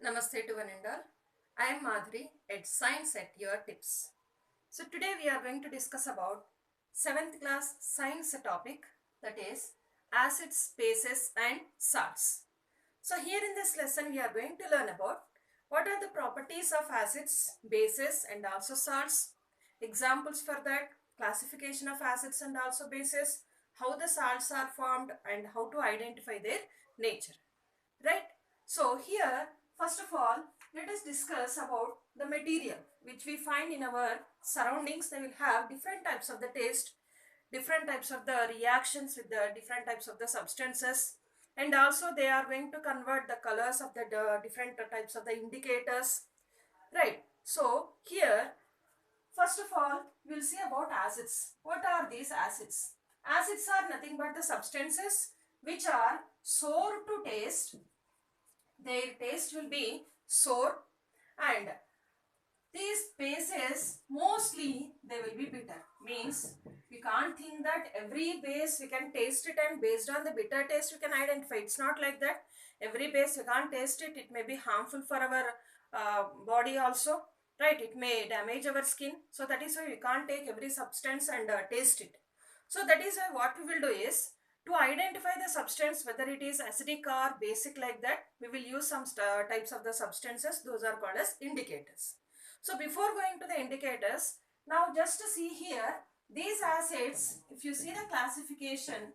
Namaste to one and all. I am Madhuri at Science at Your Tips. So today we are going to discuss about 7th class science topic, that is acids, bases and salts. So here in this lesson we are going to learn about what are the properties of acids, bases and also salts, examples for that, classification of acids and also bases, how the salts are formed and how to identify their nature. Right? So here, first of all, let us discuss about the material which we find in our surroundings. They will have different types of the taste, different types of the reactions with the different types of the substances, and also they are going to convert the colors of the different types of the indicators. Right? So here, first of all, we will see about acids. What are these acids? Acids are nothing but the substances which are sour to taste. Their taste will be sour, and these bases mostly they will be bitter. Means we can't think that every base we can taste it and based on the bitter taste we can identify. It's not like that. Every base we can't taste it. It may be harmful for our body also. Right? It may damage our skin. So that is why we can't take every substance and taste it. So that is why what we will do is to identify the substance whether it is acidic or basic like that, we will use some types of the substances. Those are called as indicators. So before going to the indicators, now just to see here, these acids, if you see the classification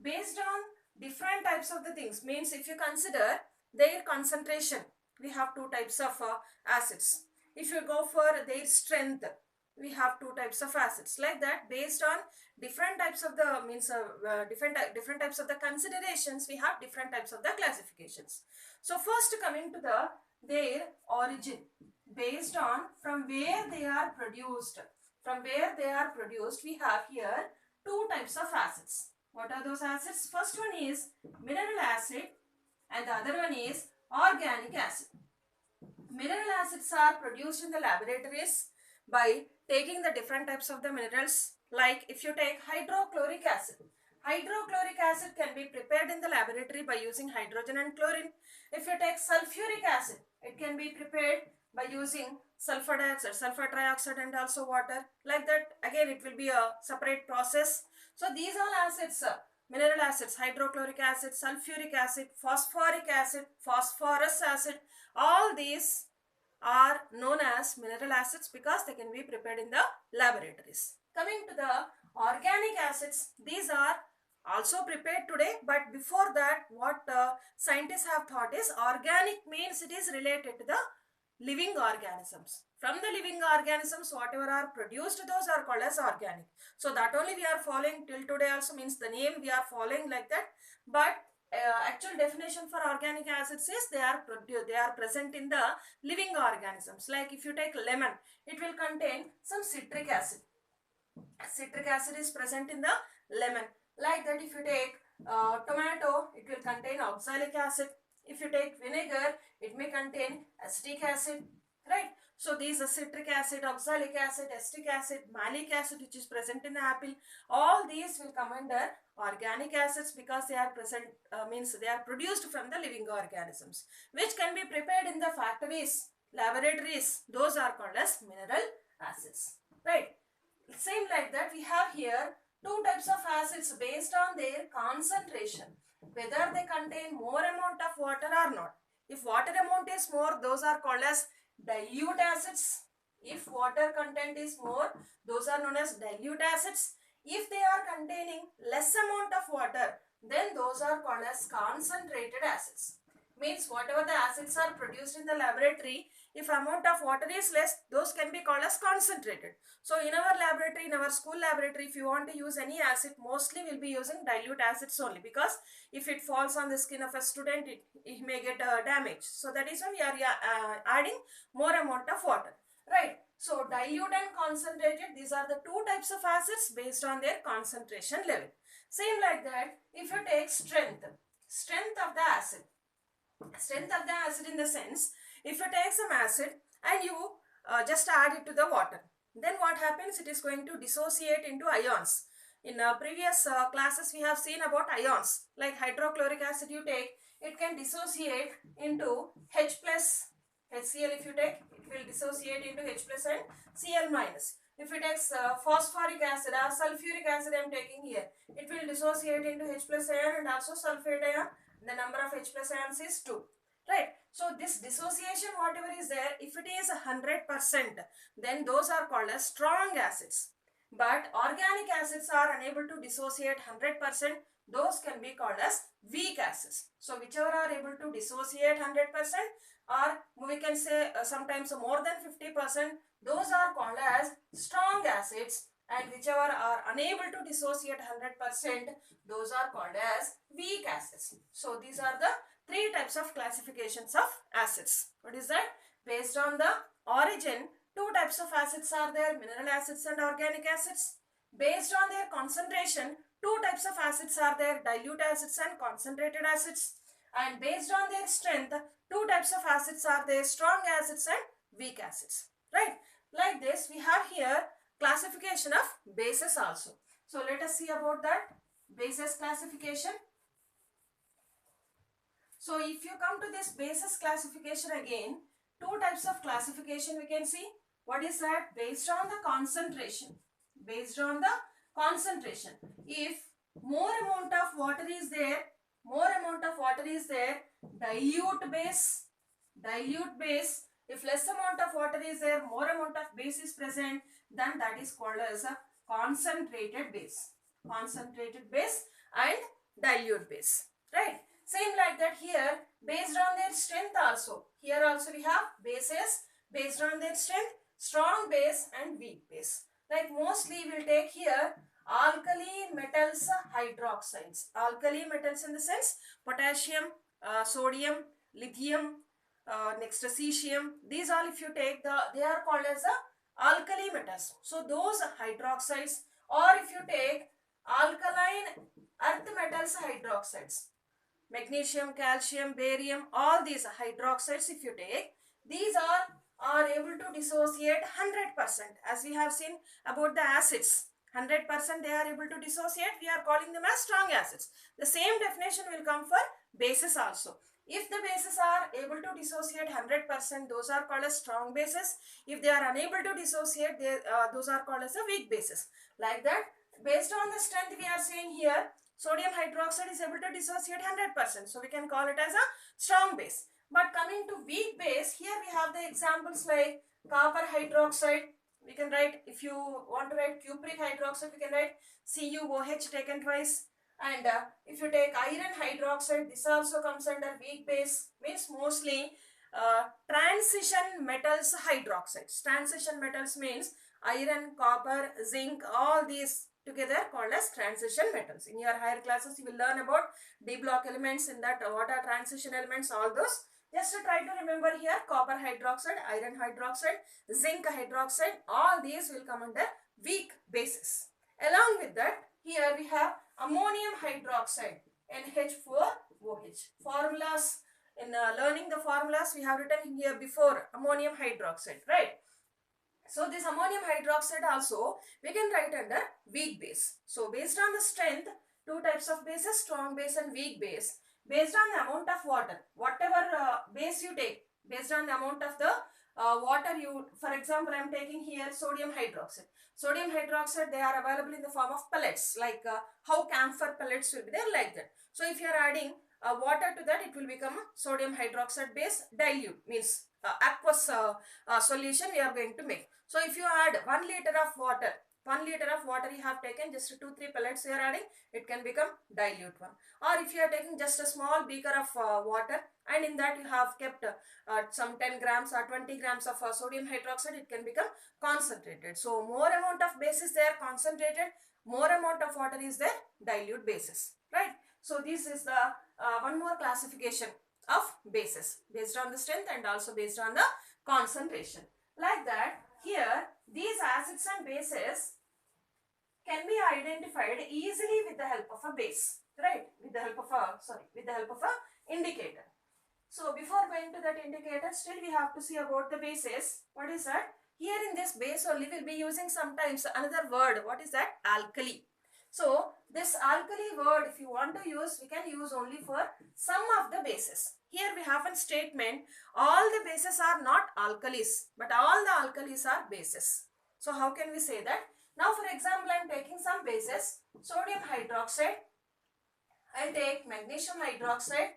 based on different types of the things, means if you consider their concentration, we have two types of acids. If you go for their strength, we have two types of acids. Like that, based on different types of the different types of the considerations, we have different types of the classifications. So first, coming to their origin, based on from where they are produced, we have here two types of acids. What are those acids? First one is mineral acid and the other one is organic acid. Mineral acids are produced in the laboratories by taking the different types of the minerals. Like if you take hydrochloric acid can be prepared in the laboratory by using hydrogen and chlorine. If you take sulfuric acid, it can be prepared by using sulfur dioxide, sulfur trioxide and also water. Like that, again it will be a separate process. So these all acids, mineral acids, hydrochloric acid, sulfuric acid, phosphoric acid, phosphorus acid, all these are known as mineral acids because they can be prepared in the laboratories. Coming to the organic acids, these are also prepared today, but before that what scientists have thought is organic means it is related to the living organisms. From the living organisms, whatever are produced, those are called as organic. So that only we are following till today also, means the name we are following like that, but actual definition for organic acids is they are present in the living organisms. Like if you take lemon, it will contain some citric acid. Citric acid is present in the lemon. Like that, if you take tomato, it will contain oxalic acid. If you take vinegar, it may contain acetic acid. Right? So these are citric acid, oxalic acid, acetic acid, malic acid which is present in the apple. All these will come under organic acids because they are present, means they are produced from the living organisms, which can be prepared in the factories, laboratories. Those are called as mineral acids. Right? Same like that, we have here two types of acids based on their concentration, whether they contain more amount of water or not. If water amount is more, those are called as dilute acids. If water content is more, those are known as dilute acids. If they are containing less amount of water, then those are called as concentrated acids. Means whatever the acids are produced in the laboratory, if amount of water is less, those can be called as concentrated. So in our laboratory, in our school laboratory, if you want to use any acid, mostly we'll be using dilute acids only, because if it falls on the skin of a student, it may get damaged. So that is why we are adding more amount of water. Right? So dilute and concentrated, these are the two types of acids based on their concentration level. Same like that, if you take strength of the acid. Strength of the acid in the sense, if you take some acid and you just add it to the water, then what happens? It is going to dissociate into ions. In previous classes we have seen about ions. Like hydrochloric acid you take, it can dissociate into H plus HCl. If you take, it will dissociate into H plus and Cl minus. If it takes phosphoric acid or sulfuric acid I am taking here, it will dissociate into H plus ion and also sulfate ion. The number of H plus ions is 2. Right. So this dissociation whatever is there, if it is 100%, then those are called as strong acids. But organic acids are unable to dissociate 100%. Those can be called as weak acids. So whichever are able to dissociate 100%, or we can say sometimes more than 50%, those are called as strong acids, and whichever are unable to dissociate 100%, those are called as weak acids. So these are the three types of classifications of acids. What is that? Based on the origin, two types of acids are there, mineral acids and organic acids. Based on their concentration, two types of acids are there, dilute acids and concentrated acids. And based on their strength, two types of acids are there, strong acids and weak acids. Right? Like this, we have here classification of bases also. So let us see about that. Bases classification. So if you come to this basis classification again, two types of classification we can see. What is that? Based on the concentration. Based on the concentration. If more amount of water is there, dilute base. If less amount of water is there, more amount of base is present, then that is called as a concentrated base. Concentrated base and dilute base. Right? Same like that here, based on their strength also. Here also we have bases based on their strength, strong base and weak base. Like mostly we will take here alkali metals hydroxides. Alkali metals in the sense potassium, sodium, lithium, next cesium. These all if you take, they are called as alkali metals. So those hydroxides, or if you take alkaline earth metals hydroxides, magnesium, calcium, barium, all these hydroxides if you take, these are able to dissociate 100%. As we have seen about the acids, 100% they are able to dissociate, we are calling them as strong acids. The same definition will come for bases also. If the bases are able to dissociate 100%, those are called as strong bases. If they are unable to dissociate, those are called as a weak bases. Like that, based on the strength we are saying here, sodium hydroxide is able to dissociate 100%. So we can call it as a strong base. But coming to weak base, here we have the examples like copper hydroxide. We can write, if you want to write cupric hydroxide, we can write CuOH taken twice. And if you take iron hydroxide, this also comes under weak base, means mostly transition metals hydroxides. Transition metals means iron, copper, zinc, all these together called as transition metals. In your higher classes, you will learn about D block elements, in that what are transition elements, all those. Just to try to remember here, copper hydroxide, iron hydroxide, zinc hydroxide, all these will come under weak bases. Along with that, here we have ammonium hydroxide, NH4OH. Formulas, in learning the formulas, we have written here before ammonium hydroxide, right? So this ammonium hydroxide also we can write under weak base. So based on the strength, two types of bases, strong base and weak base. Based on the amount of water, whatever base you take, based on the amount of the water you, for example, I am taking here sodium hydroxide. Sodium hydroxide, they are available in the form of pellets, like how camphor pellets will be there, like that. So if you are adding water to that, it will become sodium hydroxide base dilute, means aqueous solution we are going to make. So if you add 1 liter of water, 1 liter of water you have taken, just 2-3 pellets you are adding, it can become dilute one. Or if you are taking just a small beaker of water, and in that you have kept some 10 grams or 20 grams of sodium hydroxide, it can become concentrated. So more amount of base is there, concentrated, more amount of water is there, dilute bases, right? So this is the one more classification of bases, based on the strength and also based on the concentration. Like that, here these acids and bases can be identified easily with the help of a base, right? With the help of a indicator. So before going to that indicator, still we have to see about the bases. What is that? Here in this base only we'll be using sometimes another word. What is that? Alkali. So this alkali word, if you want to use, we can use only for some of the bases. Here we have a statement, all the bases are not alkalis, but all the alkalis are bases. So how can we say that? Now for example, I am taking some bases, sodium hydroxide, I'll take magnesium hydroxide,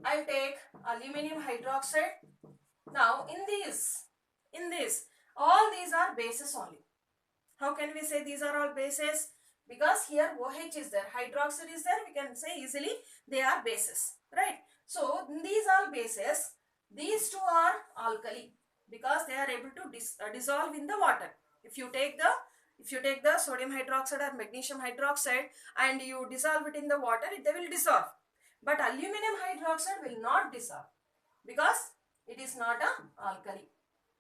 I'll take aluminum hydroxide. Now in this, all these are bases only. How can we say these are all bases? Because here OH is there, hydroxide is there, we can say easily they are bases, right? So these are bases, these two are alkali because they are able to dissolve in the water. If you take the sodium hydroxide or magnesium hydroxide and you dissolve it in the water, they will dissolve. But aluminum hydroxide will not dissolve because it is not a alkali,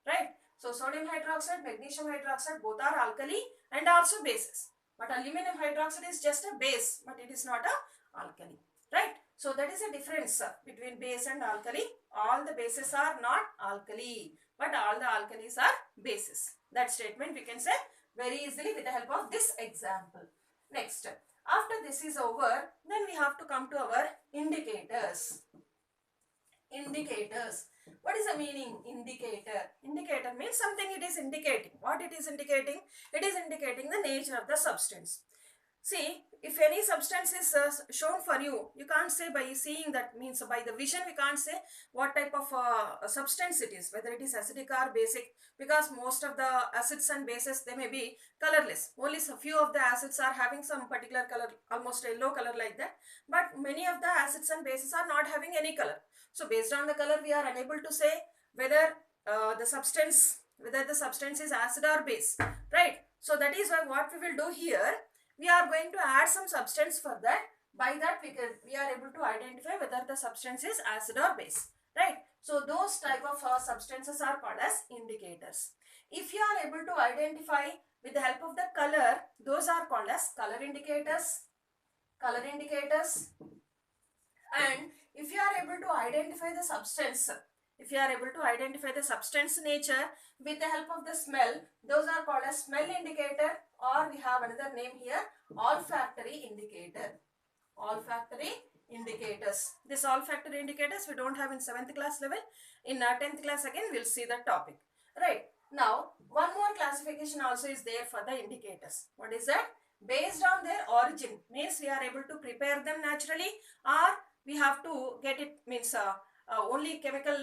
right? So sodium hydroxide, magnesium hydroxide both are alkali and also bases. But aluminum hydroxide is just a base, but it is not a alkali, right? So that is a difference between base and alkali. All the bases are not alkali, but all the alkalis are bases. That statement we can say very easily with the help of this example. Next, after this is over, then we have to come to our indicators. Indicators. What is the meaning indicator? Indicator means something it is indicating. What it is indicating? It is indicating the nature of the substance. See, if any substance is shown for you, you can't say by seeing that, means by the vision we can't say what type of substance it is, whether it is acidic or basic, because most of the acids and bases they may be colorless. Only a few of the acids are having some particular color, almost yellow color like that, but many of the acids and bases are not having any color. So based on the color we are unable to say whether the substance is acid or base, right? So that is why what we will do here, we are going to add some substance for that. By that we are able to identify whether the substance is acid or base, right? So those type of substances are called as indicators. If you are able to identify with the help of the color, those are called as color indicators. Color indicators. And if you are able to identify the substance, nature with the help of the smell, those are called as smell indicator, or we have another name here, olfactory indicator. Olfactory indicators. This olfactory indicators we don't have in 7th class level. In 10th class again we'll see the topic. Right. Now one more classification also is there for the indicators. What is that? Based on their origin, means we are able to prepare them naturally, or we have to get it, means only chemical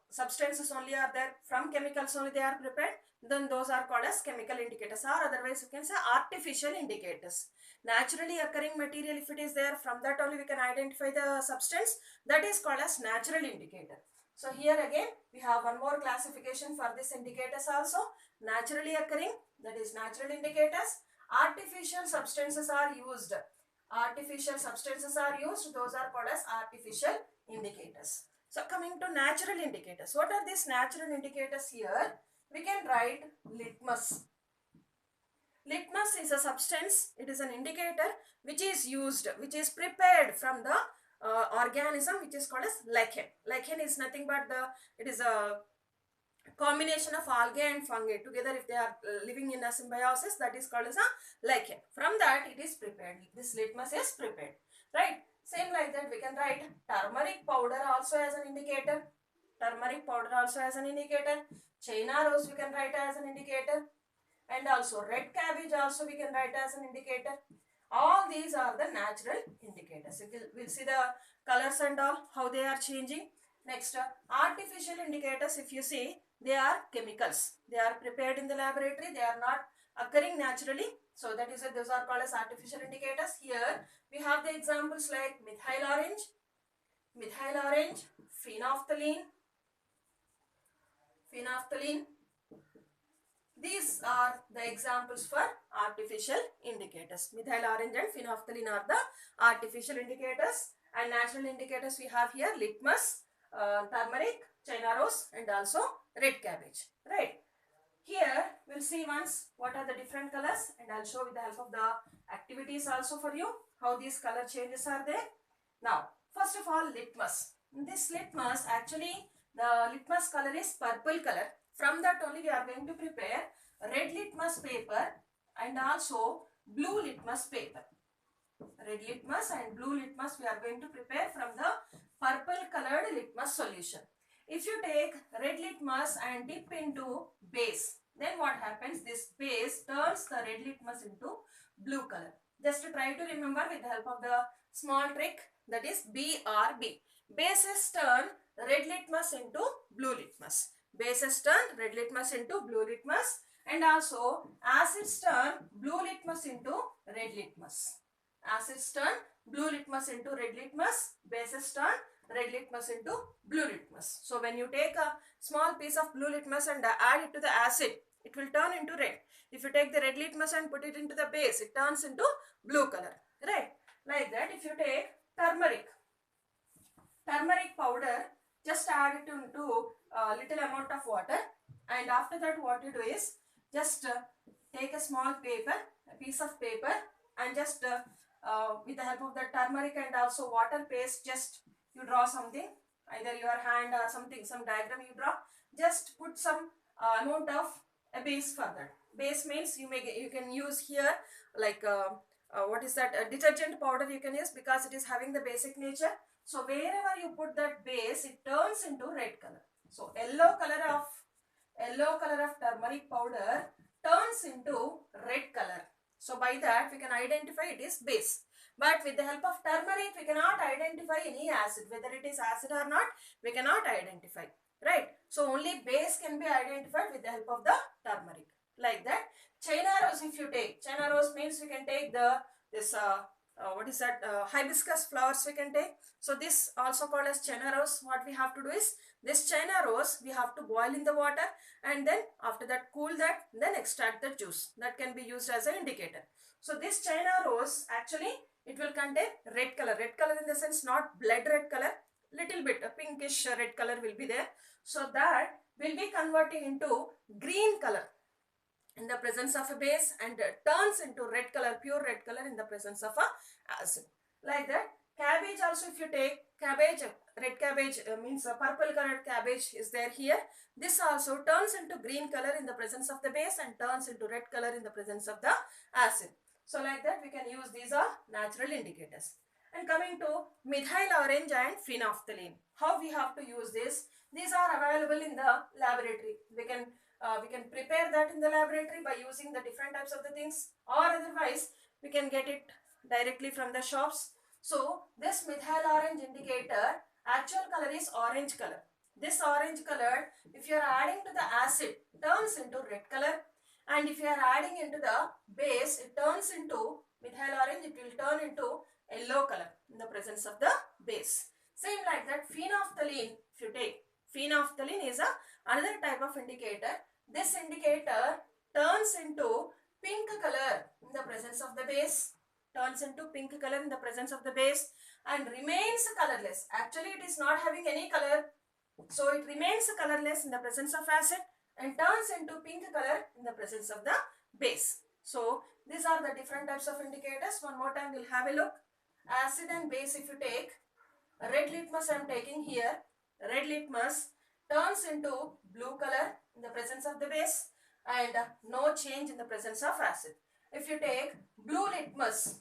substances only are there, from chemicals only they are prepared, then those are called as chemical indicators, or otherwise you can say artificial indicators. Naturally occurring material, if it is there, from that only we can identify the substance, that is called as natural indicator. So here again we have one more classification for this indicators also. Naturally occurring, that is natural indicators. Artificial substances are used. Artificial substances are used, those are called as artificial indicators. So coming to natural indicators, what are these natural indicators here? We can write litmus. Litmus is a substance, it is an indicator which is used, which is prepared from the organism which is called as lichen. Lichen is nothing but it is a combination of algae and fungi together. If they are living in a symbiosis, that is called as a lichen. From that it is prepared. This litmus is prepared, right? Same like that we can write turmeric powder also as an indicator. Turmeric powder also as an indicator. China rose we can write as an indicator. And also red cabbage also we can write as an indicator. All these are the natural indicators. We'll see the colors and all, how they are changing. Next, artificial indicators, if you see, they are chemicals. They are prepared in the laboratory. They are not occurring naturally. So that is why those are called as artificial indicators. Here we have the examples like methyl orange, phenolphthalein. These are the examples for artificial indicators. Methyl orange and phenolphthalein are the artificial indicators. And natural indicators we have here litmus, turmeric, China rose, and also red cabbage. Right. Here we'll see once what are the different colors, and I'll show with the help of the activities also for you how these color changes are there. Now first of all, litmus. In this litmus, actually the litmus color is purple color. From that only we are going to prepare red litmus paper and also blue litmus paper. Red litmus and blue litmus we are going to prepare from the purple colored litmus solution. If you take red litmus and dip into base, then what happens? This base turns the red litmus into blue color. Just to try to remember with the help of the small trick, that is BRB. Bases turn red litmus into blue litmus. Bases turn red litmus into blue litmus, and also acids turn blue litmus into red litmus. Acids turn blue litmus into red litmus, bases turn red litmus into blue litmus. So when you take a small piece of blue litmus and add it to the acid, it will turn into red. If you take the red litmus and put it into the base, it turns into blue color, right? Like that, if you take turmeric powder, just add it into a little amount of water, and after that what you do is just take a small paper, a piece of paper, and just with the help of the turmeric and also water paste, just you draw something, either your hand or something, some diagram you draw. Just put some amount of a base for that. Base means you can use here like what is that, a detergent powder you can use, because it is having the basic nature. So wherever you put that base, it turns into red color. So yellow color of turmeric powder turns into red color. So by that we can identify it is base. But with the help of turmeric, we cannot identify any acid. Whether it is acid or not, we cannot identify. Right? So only base can be identified with the help of the turmeric. Like that. China rose, if you take. China rose means we can take hibiscus flowers we can take. So this also called as China rose. What we have to do is, this China rose we have to boil in the water, and then after that cool that, then extract the juice. That can be used as an indicator. So this China rose, actually it will contain red color. Red color in the sense not blood red color, little bit a pinkish red color will be there. So that will be converting into green color in the presence of a base, and turns into red color, pure red color in the presence of a acid. Like that. Cabbage also, if you take cabbage, red cabbage means a purple colored cabbage is there here. This also turns into green color in the presence of the base and turns into red color in the presence of the acid. So like that we can use, these are natural indicators. And coming to methyl orange and phenolphthalein. How we have to use this? These are available in the laboratory. We can prepare that in the laboratory by using the different types of the things, or otherwise we can get it directly from the shops. So this methyl orange indicator, actual color is orange color. This orange color, if you are adding to the acid, turns into red color, and if you are adding into the base, it turns into methyl orange, it will turn into yellow color in the presence of the base. Same like that, phenolphthalein, if you take, phenolphthalein is another type of indicator. This indicator turns into pink color in the presence of the base, turns into pink color in the presence of the base, and remains colorless. Actually it is not having any color, so it remains colorless in the presence of acid and turns into pink color in the presence of the base. So these are the different types of indicators. One more time we'll have a look. Acid and base, if you take red litmus, I am taking here, red litmus turns into blue color in the presence of the base, and no change in the presence of acid. If you take blue litmus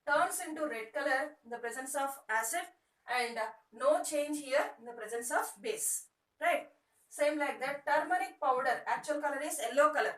turns into red color in the presence of acid, and no change here in the presence of base. Right? Same like that, turmeric powder, actual color is yellow color.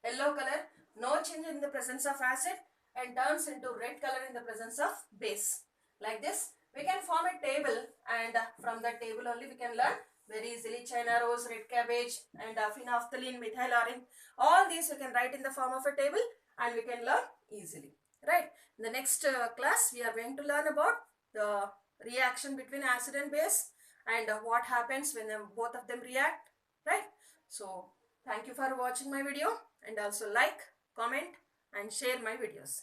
Yellow color, no change in the presence of acid, and turns into red color in the presence of base. Like this, we can form a table, and from that table only we can learn very easily China rose, red cabbage, and phenolphthalein, methyl orange. All these we can write in the form of a table, and we can learn easily. Right? In the next class, we are going to learn about the reaction between acid and base, and what happens when both of them react. Right? So, thank you for watching my video, and also like, comment, and share my videos.